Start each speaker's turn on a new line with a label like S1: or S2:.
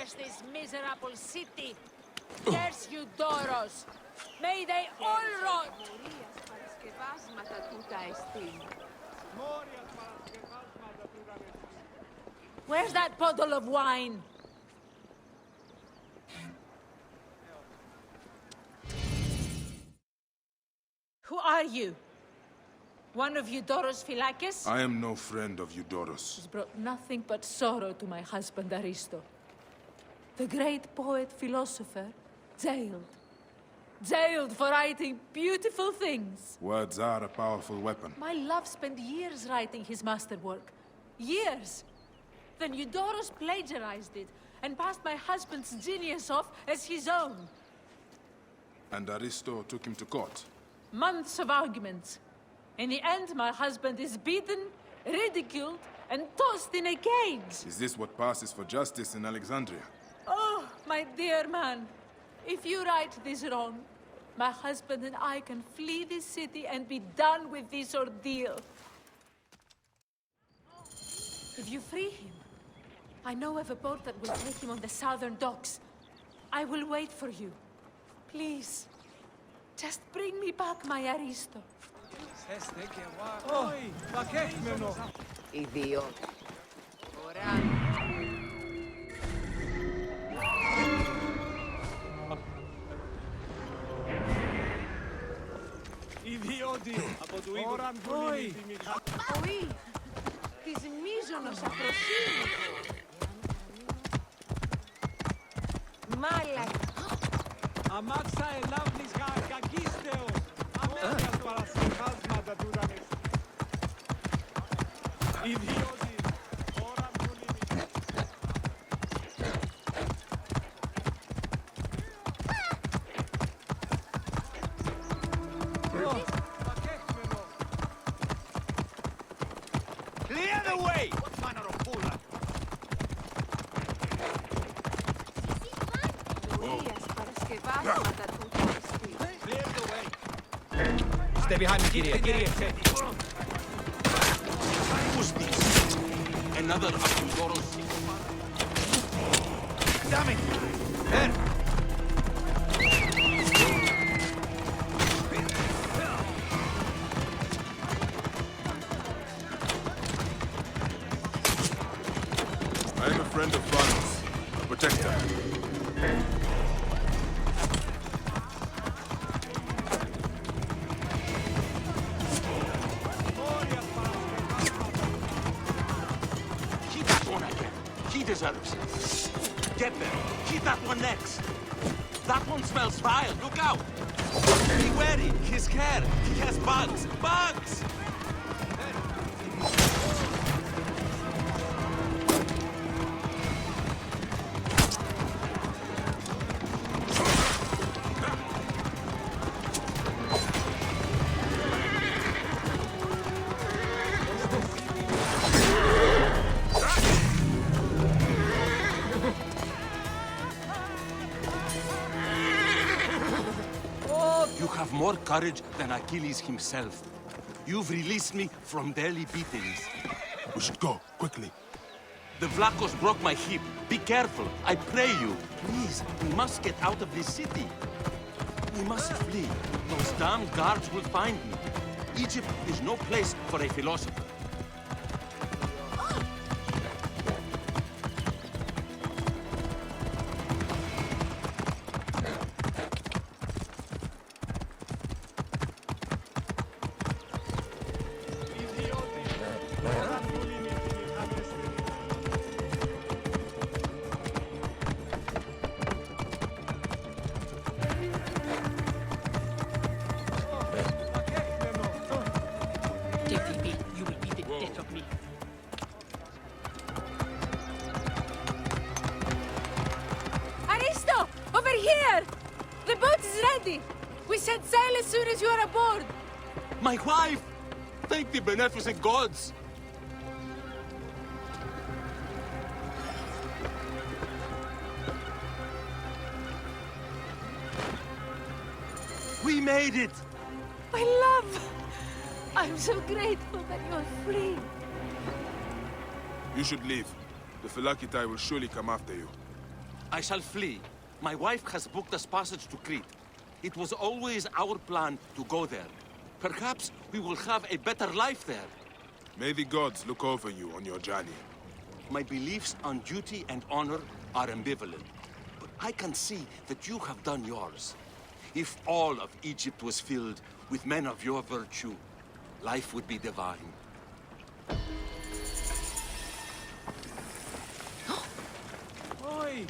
S1: curse this miserable city. Curse you, Doros. May they all rot. Where's that bottle of wine? Who are you? One of Eudoros Philakis?
S2: I am no friend of Eudoros.
S1: He's brought nothing but sorrow to my husband Aristo. The great poet philosopher, jailed. Jailed for writing beautiful things.
S2: Words are a powerful weapon.
S1: My love spent years writing his masterwork. Years! Then Eudoros plagiarized it and passed my husband's genius off as his own.
S2: And Aristo took him to court.
S1: Months of arguments. In the end, my husband is beaten, ridiculed, and tossed in a cage.
S2: Is this what passes for justice in Alexandria?
S1: Oh, my dear man. If you right this wrong, my husband and I can flee this city and be done with this ordeal. If you free him, I know of a boat that will take him on the southern docks. I will wait for you. Please, just bring me back my Aristo.
S3: Idiot.
S4: Ιδιώτη από του Όραν Βουλίνη.
S1: Όχι, της μίζωνος αφροσύνη. Μάλακα.
S4: Αμάξα ελάβνης κακίστεο. Αμέσιας παρασυχάσματα του ουρανές. Ιδιώτη, Όραν Βουλίνη.
S5: Clear the way! What manner of fool? Clear the way!
S4: Stay behind me, Kyrie. Kyrie,
S5: Who's this? Another of Eudoros. Damn it! There!
S2: I am a friend of Varus, a protector.
S5: Hit that one again. He deserves it. Get there. Hit that one next. That one smells vile. Look out. Be wary. He's scared. He has bugs. Bugs! You have more courage than Achilles himself. You've released me from daily beatings.
S2: We should go, quickly.
S5: The Vlachos broke my hip. Be careful, I pray you. Please, we must get out of this city. We must flee. Those damn guards will find me. Egypt is no place for a philosopher.
S1: You will be the death of me. Aristo! Over here! The boat is ready! We set sail as soon as you are aboard!
S5: My wife! Thank the beneficent gods! We made it!
S1: My love! I'm so grateful that you're free.
S2: You should leave. The Philakitae will surely come after you.
S5: I shall flee. My wife has booked us passage to Crete. It was always our plan to go there. Perhaps we will have a better life there.
S2: May the gods look over you on your journey.
S5: My beliefs on duty and honor are ambivalent. But I can see that you have done yours. If all of Egypt was filled with men of your virtue, life would be divine.
S4: Oi!